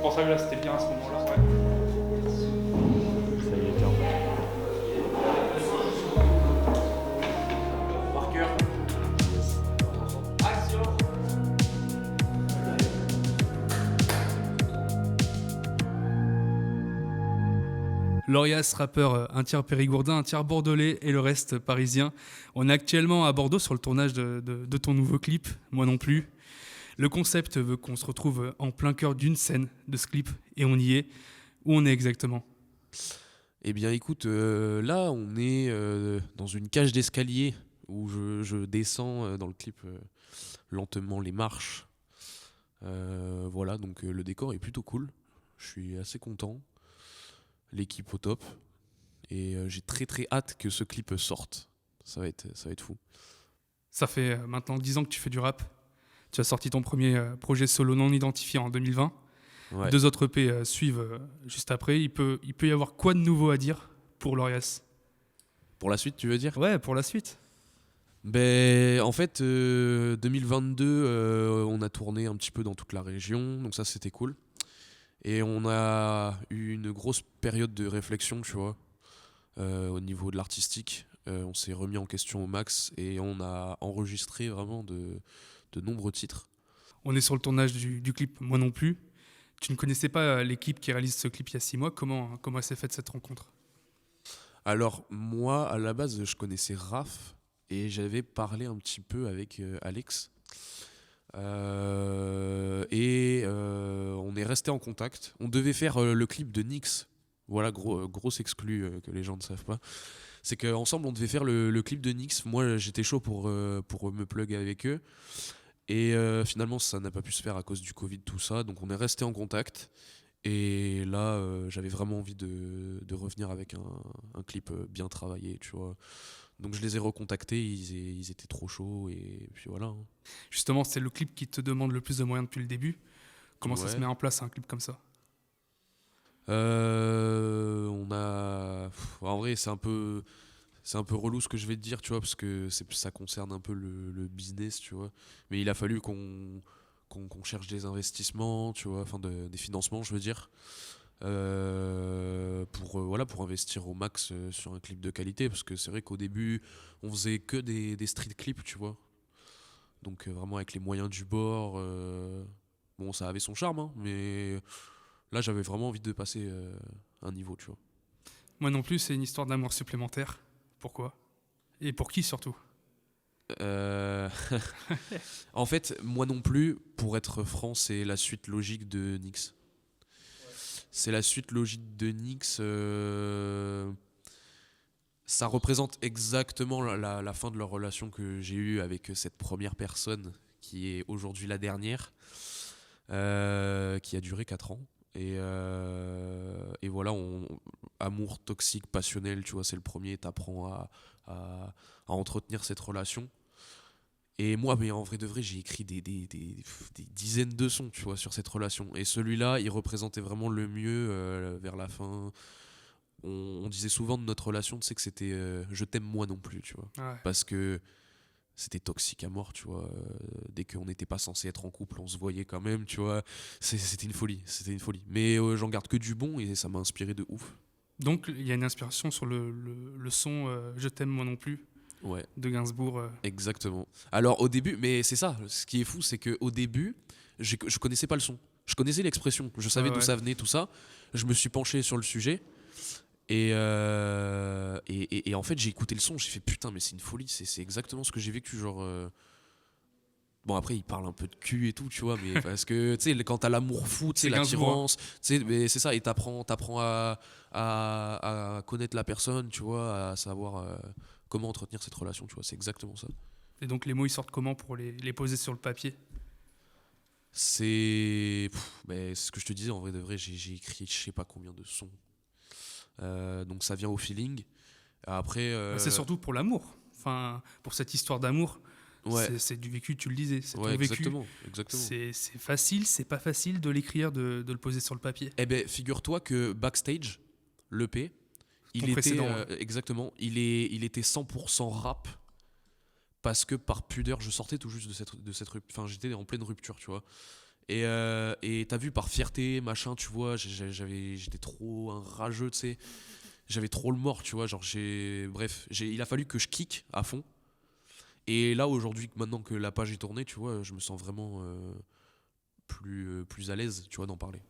Bon, ça, là, c'était bien à ce moment-là, ouais. Ça y est, tiens. Marqueur. Action. Lorias, rappeur, un tiers périgourdin, un tiers bordelais et le reste parisien. On est actuellement à Bordeaux sur le tournage de ton nouveau clip, Moi non plus. Le concept veut qu'on se retrouve en plein cœur d'une scène de ce clip et on y est. Où on est exactement? Eh bien écoute, là on est dans une cage d'escalier où je descends dans le clip lentement les marches. Voilà, donc le décor est plutôt cool. Je suis assez content. L'équipe au top. Et j'ai très très hâte que ce clip sorte. Ça va être fou. Ça fait maintenant 10 ans que tu fais du rap. Tu as sorti ton premier projet solo non identifié en 2020. Ouais. 2 autres EP suivent juste après. Il peut y avoir quoi de nouveau à dire pour Lorias? Pour la suite, tu veux dire? Ouais, pour la suite. Ben, en fait, 2022, on a tourné un petit peu dans toute la région, donc ça c'était cool. Et on a eu une grosse période de réflexion, tu vois, au niveau de l'artistique. On s'est remis en question au max et on a enregistré vraiment de nombreux titres. On est sur le tournage du clip Moi non plus. Tu ne connaissais pas l'équipe qui réalise ce clip il y a 6 mois. Comment s'est faite cette rencontre? Alors, moi, à la base, je connaissais Raph et j'avais parlé un petit peu avec Alex. On est resté en contact. On devait faire le clip de Nyx. Voilà, grosse exclue que les gens ne savent pas. C'est qu'ensemble, on devait faire le clip de Nyx. Moi, j'étais chaud pour me plug avec eux. Et finalement, ça n'a pas pu se faire à cause du Covid, tout ça. Donc, on est resté en contact. Et là, j'avais vraiment envie de revenir avec un clip bien travaillé, tu vois. Donc, je les ai recontactés. Ils étaient trop chauds. Et puis voilà. Hein. Justement, c'est le clip qui te demande le plus de moyens depuis le début. Comment ça Ouais. se met en place un clip comme ça? On a. En vrai, c'est un peu relou ce que je vais te dire, tu vois, parce que ça concerne un peu le business, tu vois. Mais il a fallu qu'on cherche des investissements, tu vois, enfin des financements, je veux dire, pour investir au max sur un clip de qualité, parce que c'est vrai qu'au début, on faisait que des street clips, tu vois. Donc vraiment avec les moyens du bord. Bon, ça avait son charme, hein, mais là, j'avais vraiment envie de passer un niveau, tu vois. Moi non plus, c'est une histoire d'amour supplémentaire. Pourquoi? Et pour qui surtout? Euh, En fait, moi non plus, pour être franc, c'est la suite logique de Nyx. C'est la suite logique de Nyx. Ça représente exactement la fin de leur relation que j'ai eue avec cette première personne, qui est aujourd'hui la dernière, qui a duré 4 ans. Et voilà, amour toxique, passionnel, tu vois, c'est le premier, t'apprends à entretenir cette relation. Et moi, mais en vrai de vrai, j'ai écrit des dizaines de sons, tu vois, sur cette relation. Et celui-là, il représentait vraiment le mieux vers la fin. On disait souvent de notre relation, tu sais, que c'était je t'aime moi non plus, tu vois. Ouais. Parce que c'était toxique à mort, tu vois. Dès qu'on n'était pas censé être en couple, on se voyait quand même, tu vois. C'était une folie, c'était une folie. Mais j'en garde que du bon et ça m'a inspiré de ouf. Donc, il y a une inspiration sur le son Je t'aime moi non plus Ouais. de Gainsbourg. Exactement. Alors au début, mais c'est ça, ce qui est fou, c'est qu'au début, je connaissais pas le son. Je connaissais l'expression, je savais d'où Ouais. ça venait, tout ça. Je me suis penché sur le sujet et en fait j'ai écouté le son, j'ai fait putain mais c'est une folie, c'est exactement ce que j'ai vécu, genre... Bon après il parle un peu de cul et tout, tu vois, mais parce que tu sais quand t'as l'amour fou, tu sais C'est Gainsbourg, hein. l'attirance, tu sais, mais c'est ça, et t'apprends à connaître la personne, tu vois, à savoir comment entretenir cette relation, tu vois, c'est exactement ça. Et donc, les mots, ils sortent comment pour les poser sur le papier? C'est ce que je te disais, en vrai de vrai, j'ai écrit je sais pas combien de sons. Donc ça vient au feeling. Après, C'est surtout pour l'amour. Enfin, pour cette histoire d'amour. ouais, C'est du vécu, tu le disais. C'est ton ouais, vécu. exactement. C'est facile, c'est pas facile de l'écrire, de le poser sur le papier. Eh ben, figure-toi que Backstage, l'EP, Ton il était précédent, ouais. exactement, il était 100% rap parce que par pudeur, je sortais tout juste de cette rupture, enfin j'étais en pleine rupture, tu vois. Et t'as vu, par fierté, machin, tu vois, j'étais trop un rageux, tu sais. J'avais trop le mort, tu vois. Genre, il a fallu que je kick à fond. Et là, aujourd'hui, maintenant que la page est tournée, tu vois, je me sens vraiment plus à l'aise, tu vois, d'en parler.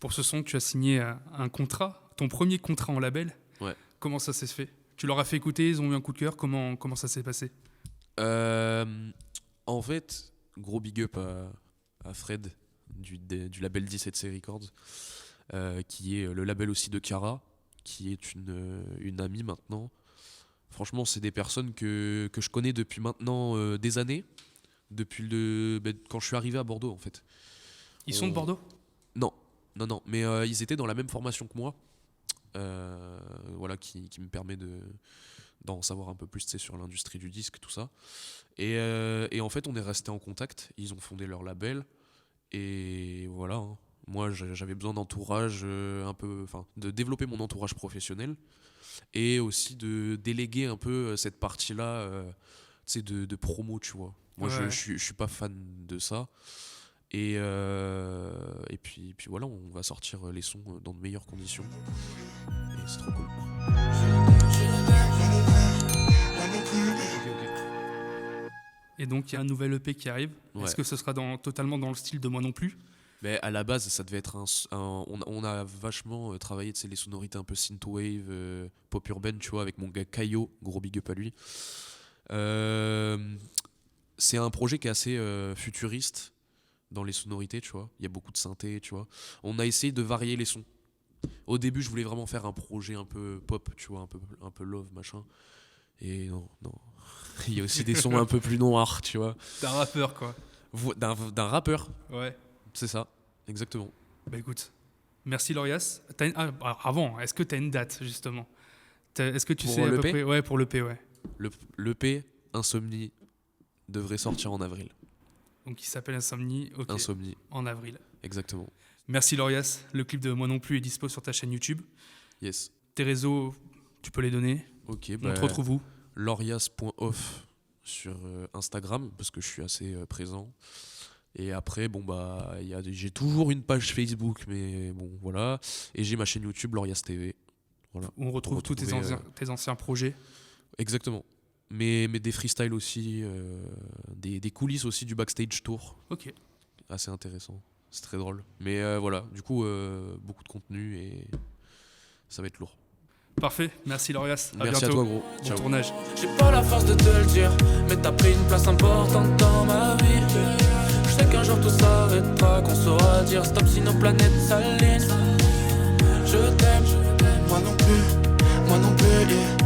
Pour ce son, tu as signé un contrat, ton premier contrat en label. Ouais. Comment ça s'est fait? Tu leur as fait écouter, ils ont eu un coup de cœur. Comment ça s'est passé? En fait, gros big up à Fred du label 17C Records, qui est le label aussi de Cara, qui est une amie maintenant. Franchement, c'est des personnes que je connais depuis maintenant des années, depuis quand je suis arrivé à Bordeaux en fait. Ils sont de Bordeaux? Non, mais ils étaient dans la même formation que moi, voilà, qui me permet d'en savoir un peu plus, tu sais, sur l'industrie du disque, tout ça. Et en fait, on est resté en contact. Ils ont fondé leur label. Et voilà. Hein. Moi, j'avais besoin d'entourage, de développer mon entourage professionnel. Et aussi de déléguer un peu cette partie-là, tu sais, de promo, tu vois. Moi, Ouais. je suis pas fan de ça. Et puis voilà, on va sortir les sons dans de meilleures conditions. Et c'est trop cool. Et donc, il y a un nouvel EP qui arrive. Ouais. Est-ce que ce sera totalement dans le style de Moi non plus? Mais à la base, ça devait être on a vachement travaillé, tu sais, les sonorités un peu synthwave, pop urbaine, tu vois, avec mon gars Kaio, gros big up à lui. C'est un projet qui est assez futuriste dans les sonorités, tu vois. Il y a beaucoup de synthé, tu vois. On a essayé de varier les sons. Au début, je voulais vraiment faire un projet un peu pop, tu vois, un peu love, machin. Et non. Il y a aussi des sons un peu plus noirs, tu vois. D'un rappeur, quoi. D'un rappeur. Ouais. C'est ça, exactement. Bah écoute, merci Laurias. Avant, est-ce que tu as une date, justement? Est-ce que tu Pour sais à peu l'EP? près? Ouais, pour l'EP, ouais. L'EP Insomnie devrait sortir en avril. Donc il s'appelle Insomnie, ok, Insomnie, en avril. exactement. Merci Laurias. Le clip de Moi non plus est dispo sur ta chaîne YouTube. Yes. Tes réseaux, tu peux les donner. Ok, On te retrouve où? Laurias.off sur Instagram, parce que je suis assez présent. Et après, j'ai toujours une page Facebook, mais bon, voilà. Et j'ai ma chaîne YouTube, Laurias TV. Voilà. On retrouve tous tes anciens projets. Exactement. Mais des freestyles aussi, des coulisses aussi du backstage tour. Ok. Assez intéressant. C'est très drôle. Mais voilà, du coup, beaucoup de contenu et ça va être lourd. Parfait. Merci Laurias. Merci bientôt. à toi, gros. Bon Ciao. tournage. J'ai pas la force de te le dire, mais t'as pris une place importante dans ma vie. Je sais qu'un jour tout s'arrêtera, qu'on saura dire stop si nos planètes s'alignent. Je t'aime, moi non plus, yeah.